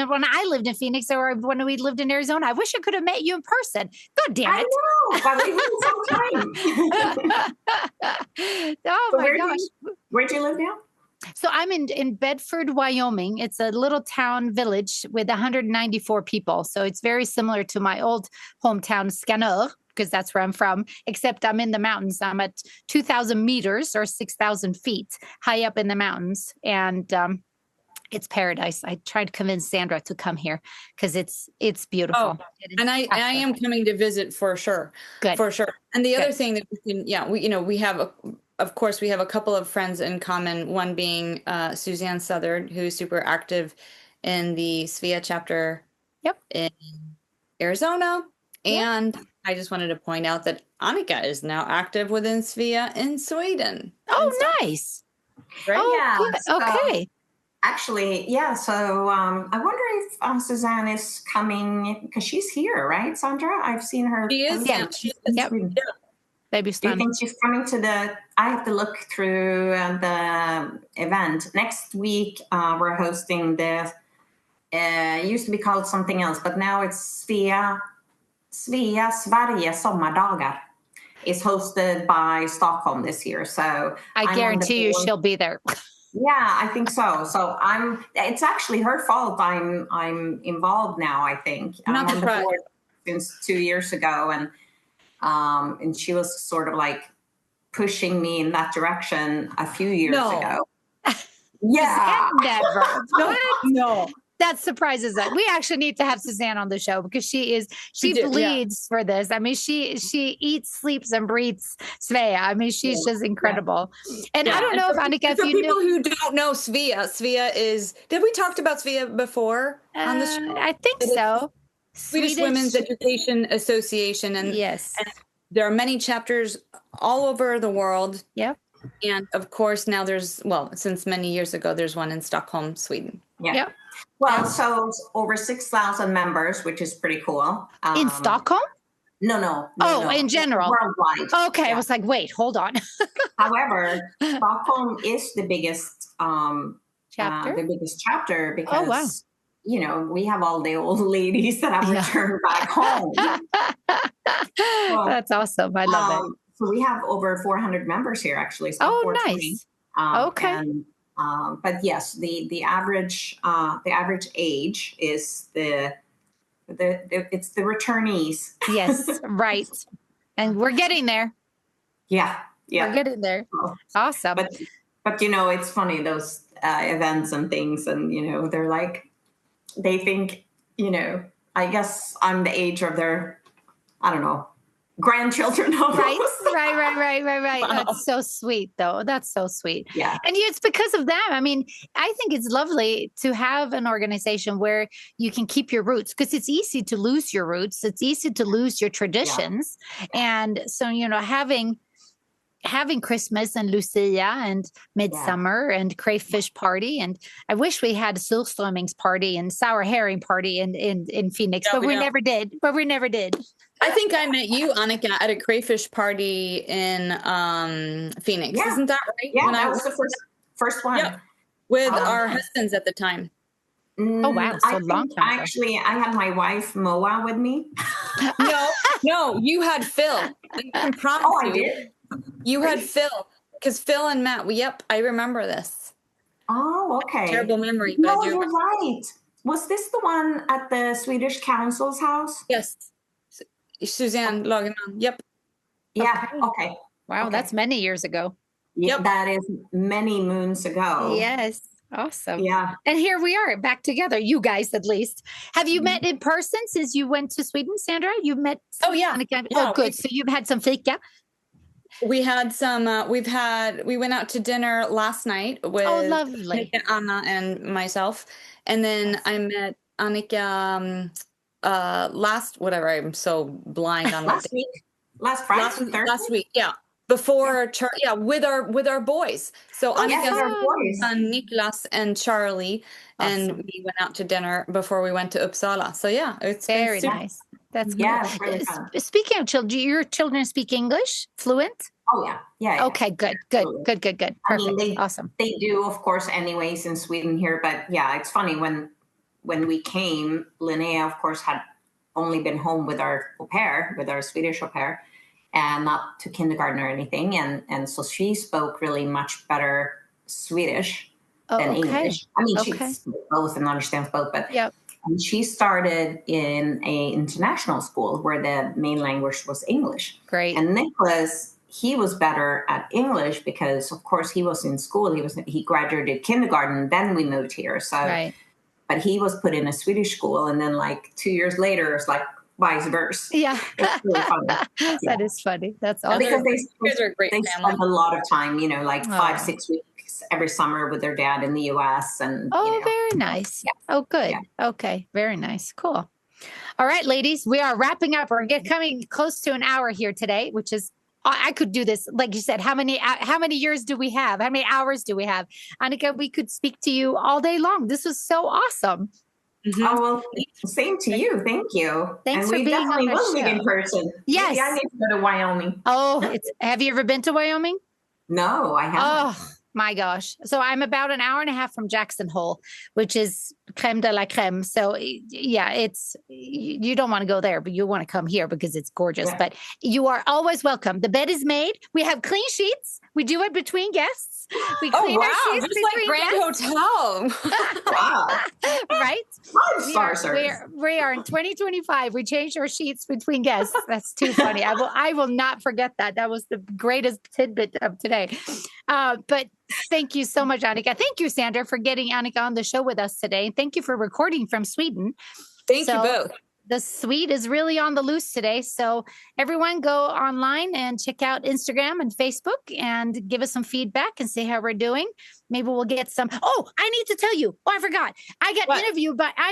S2: when I lived in Phoenix or when we lived in Arizona. I wish I could have met you in person. God damn it.
S4: I know, but we need some time.
S2: Oh
S4: So
S2: my gosh.
S4: Where do you live now?
S2: So I'm in Bedford, Wyoming. It's a little town village with 194 people. So it's very similar to my old hometown, Skanör, because that's where I'm from, except I'm in the mountains. I'm at 2,000 meters or 6,000 feet high up in the mountains. And it's paradise. I tried to convince Sandra to come here because it's beautiful.
S3: And I am coming to visit for sure.
S2: Good.
S3: For sure. And the other thing that we have, of course, we have a couple of friends in common, one being Suzanne Southard, who's super active in the Svea chapter in Arizona. And I just wanted to point out that Annika is now active within Svea in Sweden.
S2: Oh, nice.
S3: Right?
S2: Oh,
S4: Yeah.
S2: good. Okay.
S4: Actually, yeah. So I wonder if Suzanne is coming because she's here, right, Sandra? I've seen her.
S3: She is.
S2: Yeah.
S3: Yep.
S2: Baby
S4: Do you think she's coming to I have to look through the event. Next week, we're hosting it used to be called something else, but now it's Svea Sverige Sommardagar. Is hosted by Stockholm this year. So
S2: I guarantee you she'll be there.
S4: Yeah, I think so. So it's actually her fault I'm involved now, I think. I'm on the board since 2 years ago, and she was sort of like pushing me in that direction a few years ago. Yeah.
S2: Never.
S3: No.
S2: That surprises us. We actually need to have Suzanne on the show because she bleeds for this. I mean, she eats, sleeps, and breathes Svea. I mean, she's just incredible. And I don't know if Annika, if
S3: for
S2: you
S3: people who don't know Svea is. Did we talked about Svea before on the show?
S2: I think so.
S3: Swedish Women's Education Association, and
S2: yes,
S3: and there are many chapters all over the world.
S2: Yep.
S3: And of course, now since many years ago, there's one in Stockholm, Sweden.
S4: Yeah.
S2: Yep.
S4: Well, so over 6,000 members, which is pretty cool.
S2: In Stockholm?
S4: No.
S2: In general.
S4: Worldwide.
S2: Okay. Yeah. I was like, wait, hold on.
S4: However, Stockholm is the biggest
S2: chapter.
S4: The biggest chapter because we have all the old ladies that have returned back home.
S2: That's awesome. I love it.
S4: So we have over 400 members here, actually. So
S2: nice. Okay.
S4: But yes, the average age is it's the returnees.
S2: Yes, right. And we're getting there.
S4: Yeah.
S2: We're getting there. Awesome.
S4: But it's funny, those events and things, and they're like, they think, I guess I'm the age of their, I don't know, grandchildren.
S2: Right. Wow. That's so sweet, though. That's so sweet.
S4: Yeah.
S2: And it's because of them. I mean, I think it's lovely to have an organization where you can keep your roots, because it's easy to lose your roots. It's easy to lose your traditions. Yeah. And so, having Christmas and Lucia and Midsummer and crayfish party. And I wish we had a surströmmings party and sour herring party in Phoenix, but we never did.
S3: I think I met you, Annika, at a crayfish party in Phoenix. Yeah. Isn't that right?
S4: Yeah, that was the first one.
S3: Yeah. With our husbands at the time.
S2: Oh, wow. So long time ago.
S4: Actually, I had my wife, Moa, with me.
S3: No, you had Phil. I can promise
S4: I did?
S3: You had Phil. Because Phil and Matt, I remember this.
S4: Oh, okay.
S3: Terrible memory.
S4: No, you're right. Was this the one at the Swedish Council's house?
S3: Yes. Suzanne Lagerman. Yep.
S4: Yeah. Okay.
S2: Wow. Okay. That's many years ago.
S4: Yep. That is many moons ago.
S2: Yes. Awesome.
S4: Yeah.
S2: And here we are back together, you guys at least. Have you met in person since you went to Sweden, Sandra? You've met?
S3: Oh, yeah.
S2: Oh, good. So you've had some fika?
S3: We had some, we went out to dinner last night with
S2: lovely.
S3: Anna and myself. And then I met Annika I'm so blind on
S4: last week. Last Friday?
S3: Last week, yeah. Before, with our boys. So Annika's son Niklas and Charlie, and we went out to dinner before we went to Uppsala. So yeah, it's
S2: very nice. That's good.
S4: Yeah, really fun.
S2: Speaking of children, do your children speak English fluent?
S4: Oh yeah.
S2: Okay, good. Perfect.
S4: I mean,
S2: Awesome.
S4: They do, of course, anyways in Sweden here. But yeah, it's funny when we came, Linnea, of course, had only been home with our au pair, with our Swedish au pair, and not to kindergarten or anything. And so she spoke really much better Swedish than English. I mean, she speaks both and understands both, but and she started in a international school where the main language was English.
S2: Great.
S4: And Nicholas, he was better at English because, of course, he was in school. He graduated kindergarten, then we moved here. So, but he was put in a Swedish school, and then like 2 years later, it's like vice versa.
S2: Yeah,
S4: it's really funny.
S2: That is funny. That's awesome.
S3: Because they spend a
S4: lot of time, like 5-6 weeks every summer with their dad in the U.S. And
S2: very nice. Yeah. Oh, good. Yeah. Okay, very nice. Cool. All right, ladies, we are wrapping up. We're coming close to an hour here today, which is. I could do this. Like you said, how many years do we have? How many hours do we have? Annika, we could speak to you all day long. This was so awesome.
S4: Mm-hmm. Oh, well, same to you. Thank you.
S2: Thanks for being on the show.
S4: Meet in person.
S2: Yes.
S4: Maybe I need to go to Wyoming.
S2: Oh, have you ever been to Wyoming?
S4: No, I haven't.
S2: Oh, my gosh. So I'm about an hour and a half from Jackson Hole, which is creme de la creme. So yeah, you don't want to go there, but you want to come here because it's gorgeous. Yeah. But you are always welcome. The bed is made. We have clean sheets. We do it between guests. We clean our sheets
S3: just like Grand
S2: guests.
S3: Hotel.
S4: Wow.
S2: Right? We are in 2025. We changed our sheets between guests. That's too funny. I will not forget that. That was the greatest tidbit of today. But thank you so much, Annika. Thank you, Sandra, for getting Annika on the show with us today. And thank you for recording from Sweden.
S3: Thank you both.
S2: The Swede is really on the loose today. So everyone go online and check out Instagram and Facebook and give us some feedback and see how we're doing. Maybe we'll get some. Oh, I need to tell you. Oh, I forgot. I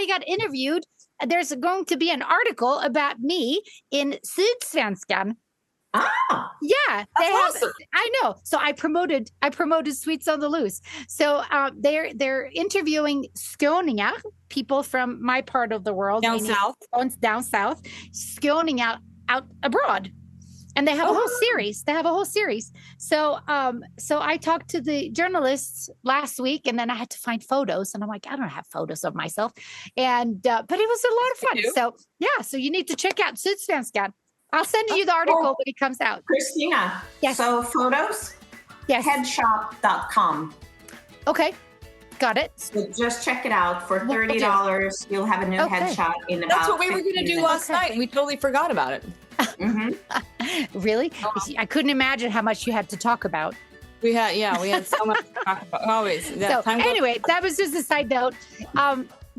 S2: got interviewed. There's going to be an article about me in Sydsvenskan.
S4: Ah,
S2: yeah,
S3: awesome.
S2: I know. So I promoted Sweets on the Loose. So they're interviewing Skåningar, people from my part of the world,
S3: down
S2: south, Skåningar out abroad, and they have a whole series. So I talked to the journalists last week, and then I had to find photos, and I'm like, I don't have photos of myself, and but it was a lot of fun. So yeah, so you need to check out Sydsvenskan. I'll send you the article when it comes out.
S4: Christina.
S2: Yes.
S4: So photos?
S2: Yes.
S4: Headshop.com.
S2: Okay. Got it.
S4: So just check it out. For $30, you'll have a new headshot in about
S3: That's what we were going to do last night. We totally forgot about it.
S4: Mm-hmm.
S2: Really? I couldn't imagine how much you had to talk about.
S3: We had so much to talk about. Always.
S2: Anyway, that was just a side note.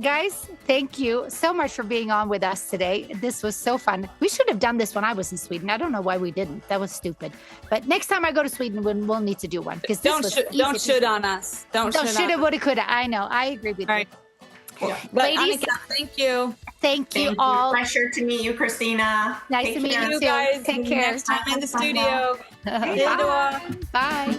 S2: Guys, thank you so much for being on with us today. This was so fun. We should have done this when I was in Sweden. I don't know why we didn't. That was stupid. But next time I go to Sweden, we'll need to do one. Because
S3: don't should on us. Don't
S2: shoulda, woulda, coulda. I know. I agree with you.
S3: Yeah. Ladies, Annika, thank you.
S2: Thank you all.
S4: Pleasure to meet you, Christina.
S2: Nice to meet you
S3: guys.
S2: Take care.
S3: Next time in the studio.
S2: Bye. Bye.